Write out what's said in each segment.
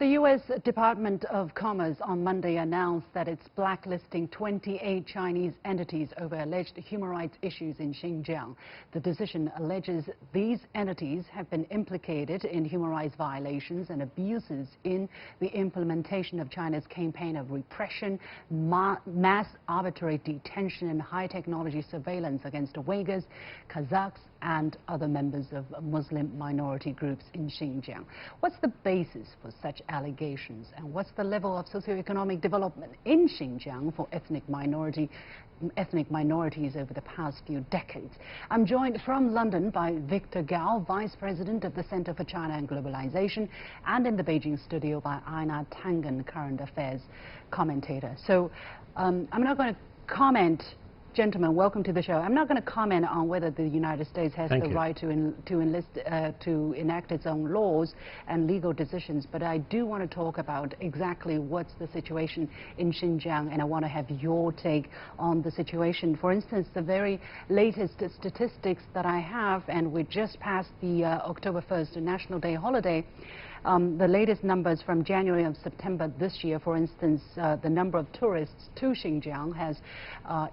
The U.S. Department of Commerce on Monday announced that it's blacklisting 28 Chinese entities over alleged human rights issues in Xinjiang. The decision alleges these entities have been implicated in human rights violations and abuses in the implementation of China's campaign of repression, mass arbitrary detention, and high-technology surveillance against Uyghurs, Kazakhs, and other members of Muslim minority groups in Xinjiang. What's the basis for such allegations, and what's the level of socioeconomic development in Xinjiang for ethnic minorities over the past few decades? I'm joined from London by Victor Gao, Vice President of the Center for China and Globalization, and in the Beijing studio by Einar Tangen, current affairs commentator. So I'm not going to comment. Gentlemen, welcome to the show. I'm not going to comment on whether the United States has the right to enact its own laws and legal decisions, but I do want to talk about exactly what's the situation in Xinjiang, and I want to have your take on the situation. For instance, the very latest statistics that I have, and we just passed the October 1st National Day holiday. The latest numbers from January and September this year, for instance, the number of tourists to Xinjiang has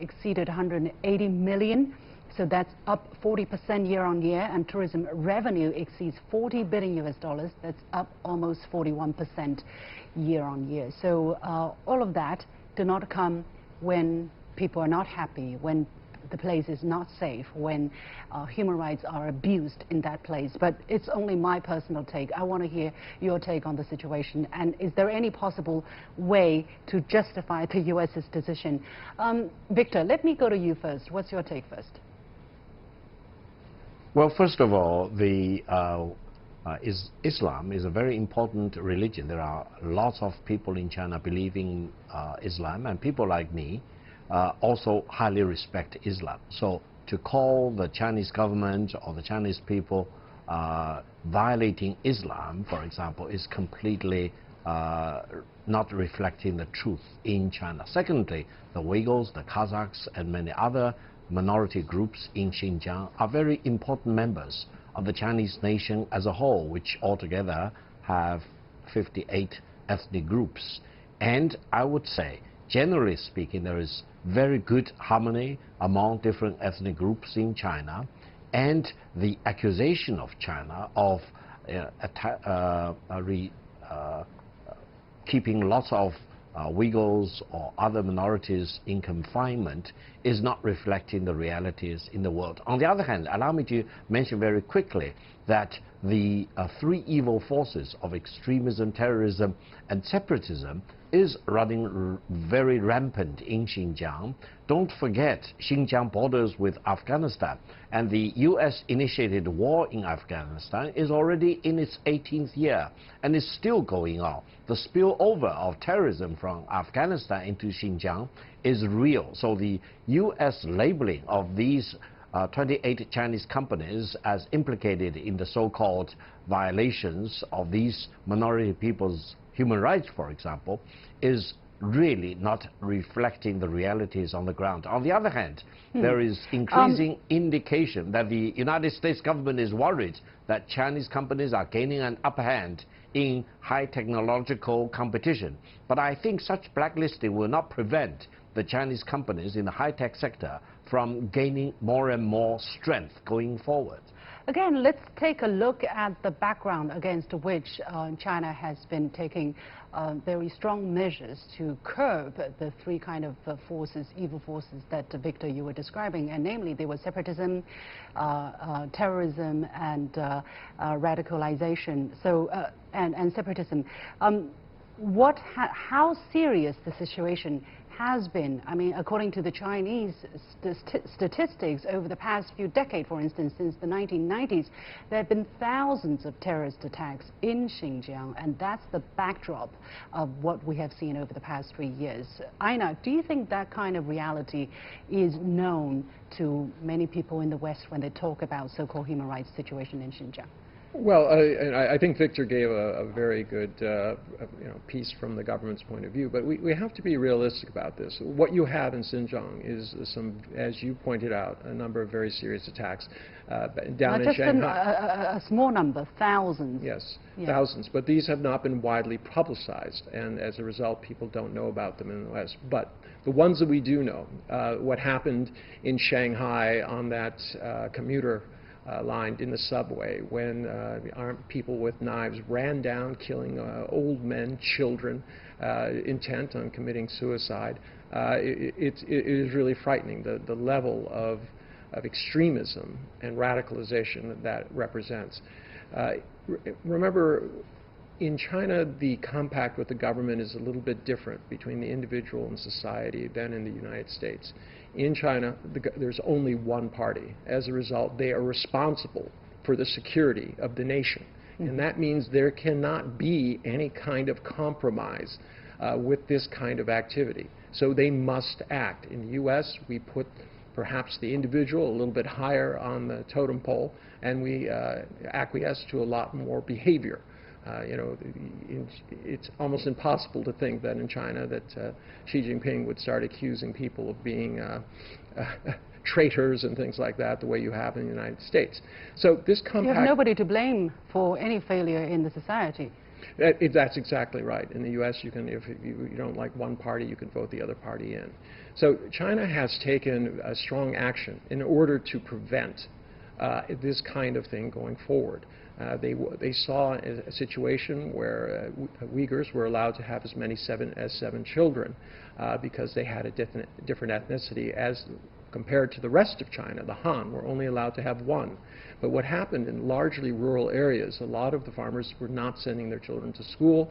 exceeded 180 million. So that's up 40% year on year, and tourism revenue exceeds $40 billion US. That's up almost 41% year on year. So all of that do not come when people are not happy, when the place is not safe, when human rights are abused in that place. But it's only my personal take. I want to hear your take on the situation. And is there any possible way to justify the U.S.'s decision? Victor, let me go to you first. What's your take first? Well, first of all, Islam is a very important religion. There are lots of people in China believing Islam, and people like me also highly respect Islam. So to call the Chinese government or the Chinese people violating Islam, for example, is completely not reflecting the truth in China. Secondly, the Uyghurs, the Kazakhs, and many other minority groups in Xinjiang are very important members of the Chinese nation as a whole, which altogether have 58 ethnic groups. And I would say, generally speaking, there is very good harmony among different ethnic groups in China, and the accusation of China of keeping lots of Uyghurs or other minorities in confinement is not reflecting the realities in the world. On the other hand, allow me to mention very quickly that the three evil forces of extremism, terrorism, and separatism is running very rampant in Xinjiang. Don't forget, Xinjiang borders with Afghanistan, and the U.S. initiated war in Afghanistan is already in its 18th year and is still going on. The spillover of terrorism from Afghanistan into Xinjiang is real. So the U.S. labeling of these 28 Chinese companies as implicated in the so-called violations of these minority people's human rights, for example, is really not reflecting the realities on the ground. On the other hand, there is increasing indication that the United States government is worried that Chinese companies are gaining an upper hand in high technological competition. But I think such blacklisting will not prevent the Chinese companies in the high-tech sector from gaining more and more strength going forward. Again, let's take a look at the background against which China has been taking very strong measures to curb the three kind of forces, evil forces that Victor, you were describing, and namely they were separatism, terrorism, and radicalization. So and separatism. How serious the situation has been? I mean, according to the Chinese statistics, over the past few decades, for instance, since the 1990s, there have been thousands of terrorist attacks in Xinjiang, and that's the backdrop of what we have seen over the past 3 years. Einar, do you think that kind of reality is known to many people in the West when they talk about so-called human rights situation in Xinjiang? Well, I think Victor gave a very good piece from the government's point of view, but we have to be realistic about this. What you have in Xinjiang is some, as you pointed out, a number of very serious attacks down in Shanghai. A small number, thousands. Yes, yeah. Thousands, but these have not been widely publicized, and as a result, people don't know about them in the West. But the ones that we do know, what happened in Shanghai on that commuter line in the subway when armed people with knives ran down, killing old men, children, intent on committing suicide. It is really frightening, the level of extremism and radicalization that represents. Remember, in China, the compact with the government is a little bit different between the individual and society than in the United States. In China, there's only one party. As a result, they are responsible for the security of the nation. And that means there cannot be any kind of compromise with this kind of activity. So they must act. In the U.S., we put perhaps the individual a little bit higher on the totem pole, and we acquiesce to a lot more behavior. It's almost impossible to think that in China that Xi Jinping would start accusing people of being traitors and things like that the way you have in the United States. So this compact... You have nobody to blame for any failure in the society. That's exactly right. In the U.S., you can, if you don't like one party, you can vote the other party in. So China has taken a strong action in order to prevent this kind of thing going forward. They saw a situation where Uyghurs were allowed to have as many as seven children because they had a different ethnicity as compared to the rest of China. The Han were only allowed to have one. But what happened in largely rural areas, a lot of the farmers were not sending their children to school.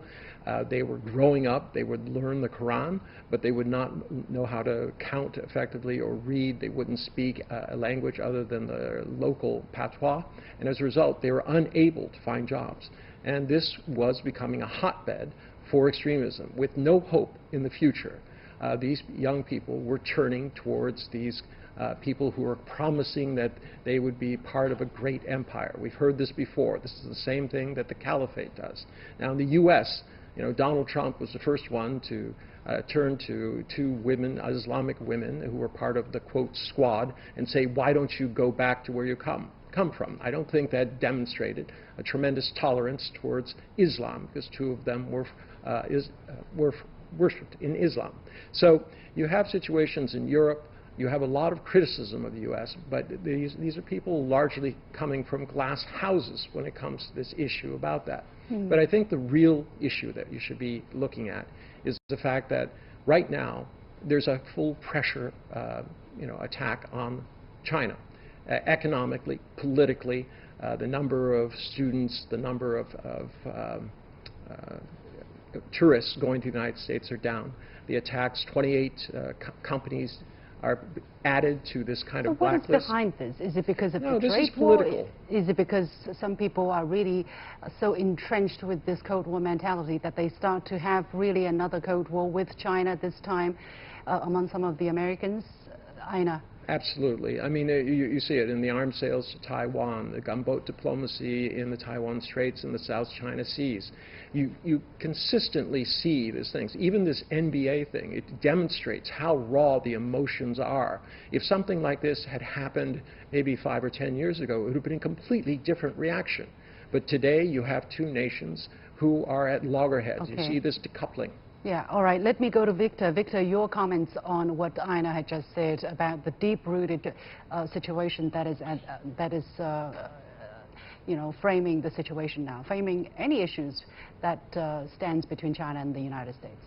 They were growing up, they would learn the Quran, but they would not know how to count effectively or read. They wouldn't speak a language other than the local patois. And as a result, they were unable to find jobs. And this was becoming a hotbed for extremism with no hope in the future. These young people were turning towards these people who were promising that they would be part of a great empire. We've heard this before. This is the same thing that the caliphate does. Now in the U.S., Donald Trump was the first one to turn to two women, Islamic women, who were part of the, quote, squad, and say, why don't you go back to where you come from? I don't think that demonstrated a tremendous tolerance towards Islam, because two of them were worshipped in Islam. So you have situations in Europe. You have a lot of criticism of the U.S., but these are people largely coming from glass houses when it comes to this issue about that. But I think the real issue that you should be looking at is the fact that right now there's a full pressure attack on China. Economically, politically, the number of students, the number of tourists going to the United States are down. The attacks, 28 companies are added to this kind of blacklist. What is behind this? Is it because of the trade war? This is political. Is it because some people are really so entrenched with this Cold War mentality that they start to have really another Cold War with China this time among some of the Americans? Einar? Absolutely. I mean, you see it in the arms sales to Taiwan, the gunboat diplomacy in the Taiwan Straits and the South China Seas. You consistently see these things. Even this NBA thing, it demonstrates how raw the emotions are. If something like this had happened maybe 5 or 10 years ago, it would have been a completely different reaction. But today you have two nations who are at loggerheads. Okay. You see this decoupling. Yeah, all right. Let me go to Victor. Victor, your comments on what Einar had just said about the deep-rooted situation that is framing the situation now, framing any issues that stands between China and the United States.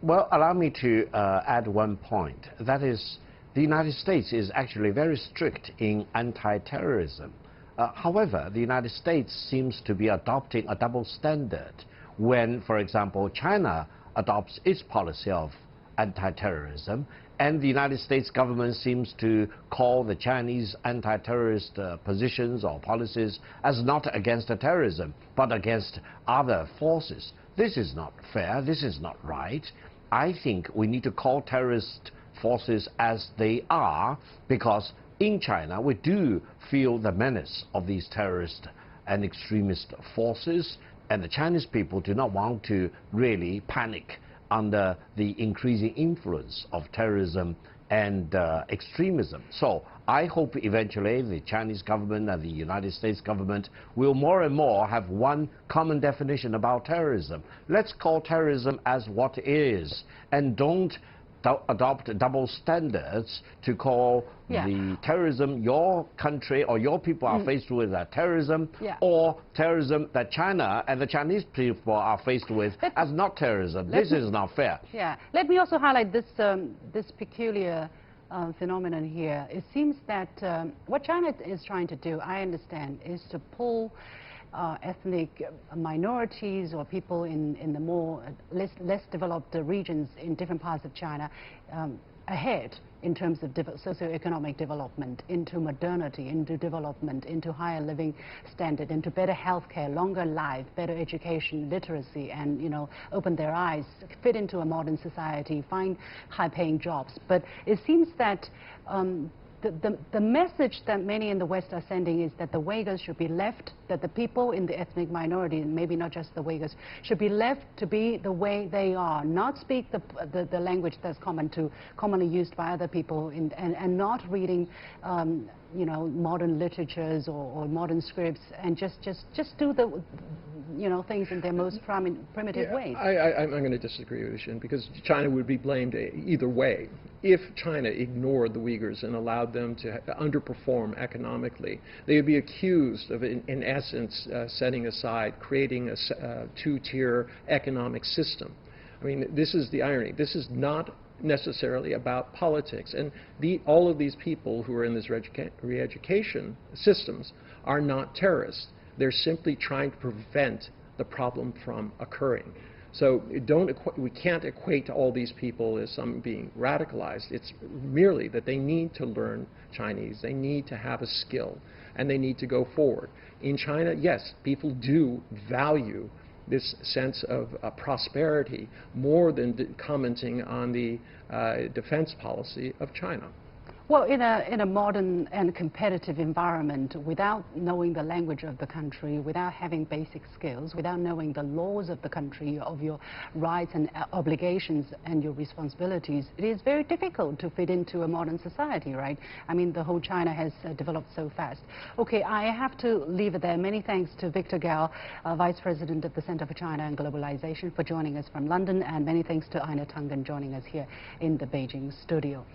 Well, allow me to add one point. That is, the United States is actually very strict in anti-terrorism. However, the United States seems to be adopting a double standard when, for example, China adopts its policy of anti-terrorism, and the United States government seems to call the Chinese anti-terrorist positions or policies as not against terrorism, but against other forces. This is not fair. This is not right. I think we need to call terrorist forces as they are, because in China, we do feel the menace of these terrorist and extremist forces, and the Chinese people do not want to really panic under the increasing influence of terrorism and extremism. So I hope eventually the Chinese government and the United States government will more and more have one common definition about terrorism. Let's call terrorism as what it is, and don't adopt double standards to call the terrorism your country or your people are faced with as terrorism, or terrorism that China and the Chinese people are faced with as not terrorism. This is not fair. Yeah. Let me also highlight this, this peculiar phenomenon here. It seems that what China is trying to do, I understand, is to pull ethnic minorities or people in the more less developed regions in different parts of China ahead in terms of socioeconomic development, into modernity, into development, into higher living standard, into better healthcare, longer life, better education, literacy, and, you know, open their eyes, fit into a modern society, find high-paying jobs. But it seems that the message that many in the West are sending is that the Uyghurs should be left, that the people in the ethnic minority, maybe not just the Uyghurs, should be left to be the way they are, not speak the language that's commonly used by other people, and not reading you know, modern literatures or modern scripts, and just do the, you know, things in their most primitive ways. I'm going to disagree with you, because China would be blamed either way. If China ignored the Uyghurs and allowed them to underperform economically, they would be accused of, in essence, setting aside, creating a two-tier economic system. I mean, this is the irony. This is not necessarily about politics. And all of these people who are in this re-education systems are not terrorists. They're simply trying to prevent the problem from occurring. So we can't equate all these people as some being radicalized. It's merely that they need to learn Chinese, they need to have a skill, and they need to go forward. In China, yes, people do value this sense of prosperity more than commenting on the defense policy of China. Well, in a modern and competitive environment, without knowing the language of the country, without having basic skills, without knowing the laws of the country, of your rights and obligations and your responsibilities, it is very difficult to fit into a modern society, right? I mean, the whole China has developed so fast. Okay, I have to leave it there. Many thanks to Victor Gao, Vice President of the Center for China and Globalization, for joining us from London, and many thanks to Einar joining us here in the Beijing studio.